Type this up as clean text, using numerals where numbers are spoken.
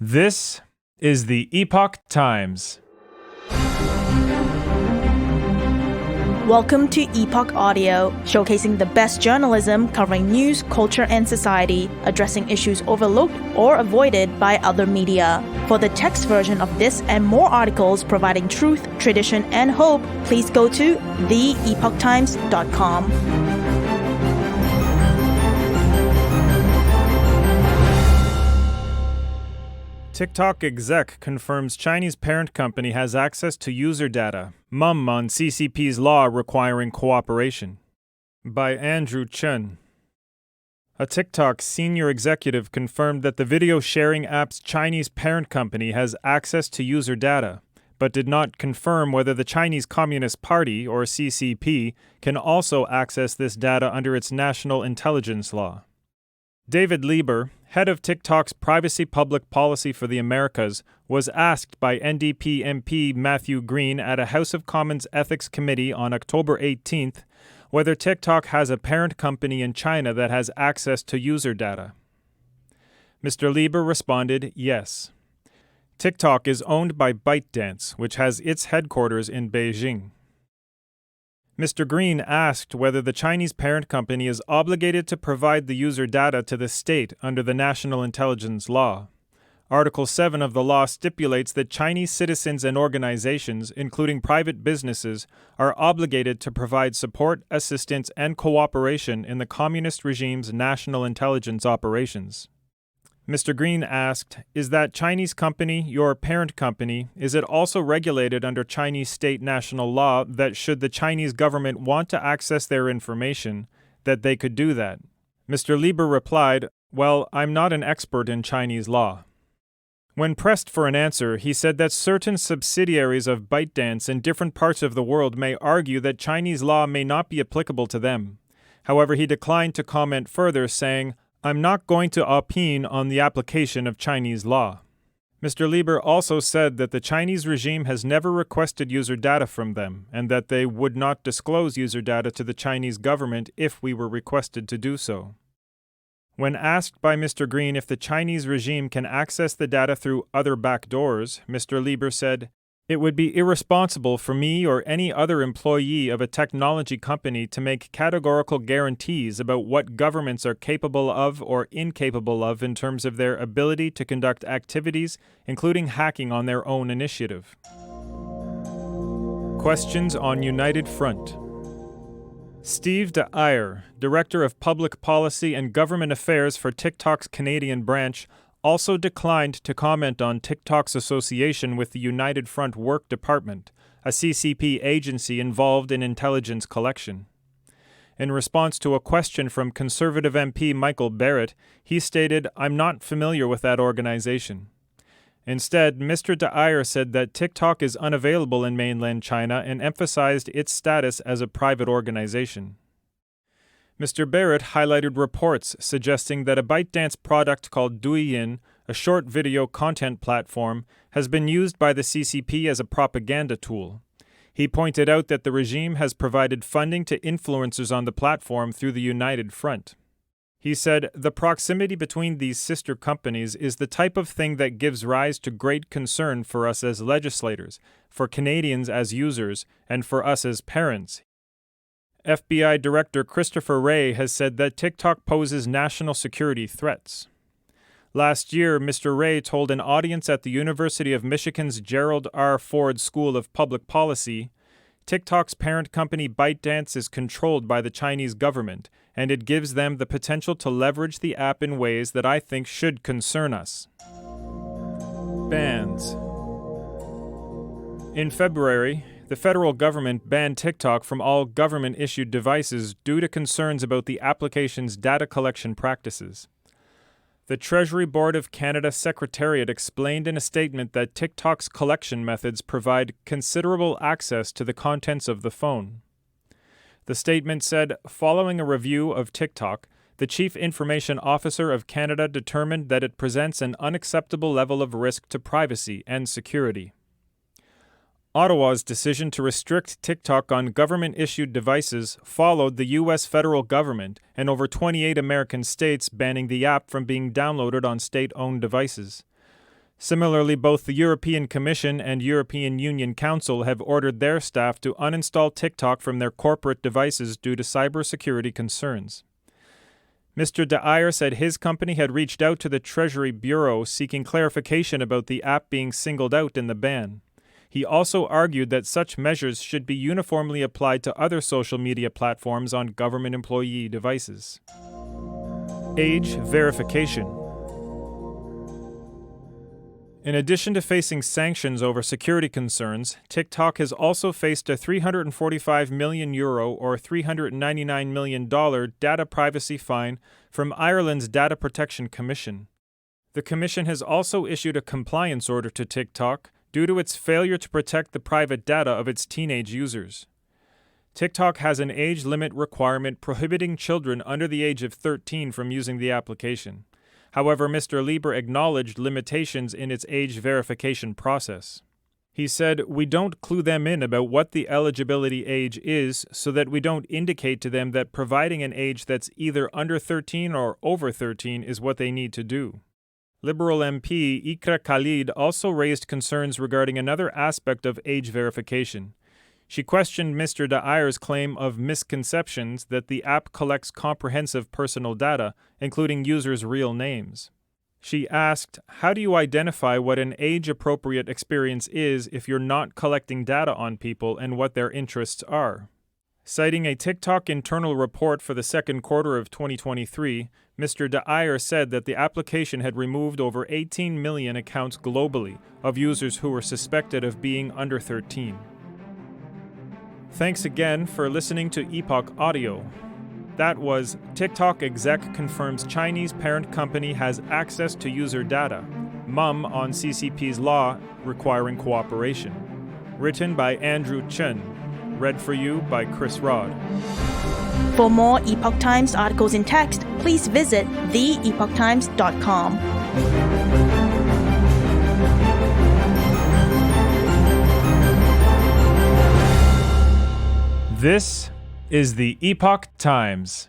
This is the Epoch Times. Welcome to Epoch Audio, showcasing the best journalism covering news, culture, and society, addressing issues overlooked or avoided by other media. For the text version of this and more articles providing truth, tradition, and hope, please go to theepochtimes.com. TikTok Exec confirms Chinese parent company has access to user data. Mum on CCP's law requiring cooperation. By Andrew Chen. A TikTok senior executive confirmed that the video sharing app's Chinese parent company has access to user data, but did not confirm whether the Chinese Communist Party, or CCP, can also access this data under its national intelligence law. David Lieber, head of TikTok's Privacy Public Policy for the Americas, was asked by NDP MP Matthew Green at a House of Commons Ethics Committee on October 18th whether TikTok has a parent company in China that has access to user data. Mr. Lieber responded, yes. TikTok is owned by ByteDance, which has its headquarters in Beijing. Mr. Green asked whether the Chinese parent company is obligated to provide the user data to the state under the National Intelligence Law. Article 7 of the law stipulates that Chinese citizens and organizations, including private businesses, are obligated to provide support, assistance, and cooperation in the communist regime's national intelligence operations. Mr. Green asked, is that Chinese company, your parent company, is it also regulated under Chinese state national law that should the Chinese government want to access their information, that they could do that? Mr. Lieber replied, well, I'm not an expert in Chinese law. When pressed for an answer, he said that certain subsidiaries of ByteDance in different parts of the world may argue that Chinese law may not be applicable to them. However, he declined to comment further, saying, I'm not going to opine on the application of Chinese law. Mr. Lieber also said that the Chinese regime has never requested user data from them, and that they would not disclose user data to the Chinese government if we were requested to do so. When asked by Mr. Green if the Chinese regime can access the data through other back doors, Mr. Lieber said, it would be irresponsible for me or any other employee of a technology company to make categorical guarantees about what governments are capable of or incapable of in terms of their ability to conduct activities, including hacking on their own initiative. Questions on United Front. Steve de Eyre, Director of Public Policy and Government Affairs for TikTok's Canadian branch, also declined to comment on TikTok's association with the United Front Work Department, a CCP agency involved in intelligence collection. In response to a question from Conservative MP Michael Barrett, he stated, I'm not familiar with that organization. Instead, Mr. de Eyre said that TikTok is unavailable in mainland China and emphasized its status as a private organization. Mr. Barrett highlighted reports suggesting that a ByteDance product called Douyin, a short video content platform, has been used by the CCP as a propaganda tool. He pointed out that the regime has provided funding to influencers on the platform through the United Front. He said, the proximity between these sister companies is the type of thing that gives rise to great concern for us as legislators, for Canadians as users, and for us as parents. FBI Director Christopher Wray has said that TikTok poses national security threats. Last year, Mr. Wray told an audience at the University of Michigan's Gerald R. Ford School of Public Policy, TikTok's parent company ByteDance is controlled by the Chinese government, and it gives them the potential to leverage the app in ways that I think should concern us. Bans. In February, the federal government banned TikTok from all government-issued devices due to concerns about the application's data collection practices. The Treasury Board of Canada Secretariat explained in a statement that TikTok's collection methods provide considerable access to the contents of the phone. The statement said, following a review of TikTok, the Chief Information Officer of Canada determined that it presents an unacceptable level of risk to privacy and security. Ottawa's decision to restrict TikTok on government-issued devices followed the U.S. federal government and over 28 American states banning the app from being downloaded on state-owned devices. Similarly, both the European Commission and European Union Council have ordered their staff to uninstall TikTok from their corporate devices due to cybersecurity concerns. Mr. De Iyer said his company had reached out to the Treasury Bureau seeking clarification about the app being singled out in the ban. He also argued that such measures should be uniformly applied to other social media platforms on government employee devices. Age verification. In addition to facing sanctions over security concerns, TikTok has also faced a €345 million or $399 million data privacy fine from Ireland's Data Protection Commission. The Commission has also issued a compliance order to TikTok due to its failure to protect the private data of its teenage users. TikTok has an age limit requirement prohibiting children under the age of 13 from using the application. However, Mr. Lieber acknowledged limitations in its age verification process. He said, "We don't clue them in about what the eligibility age is so that we don't indicate to them that providing an age that's either under 13 or over 13 is what they need to do." Liberal MP Ikra Khalid also raised concerns regarding another aspect of age verification. She questioned Mr. De Iyer's claim of misconceptions that the app collects comprehensive personal data, including users' real names. She asked, "How do you identify what an age-appropriate experience is if you're not collecting data on people and what their interests are?" Citing a TikTok internal report for the second quarter of 2023, Mr. De Iyer said that the application had removed over 18 million accounts globally of users who were suspected of being under 13. Thanks again for listening to Epoch Audio. That was TikTok Exec confirms Chinese parent company has access to user data. Mum on CCP's law requiring cooperation. Written by Andrew Chen. Read for you by Chris Rod. For more Epoch Times articles in text, please visit theepochtimes.com. This is the Epoch Times.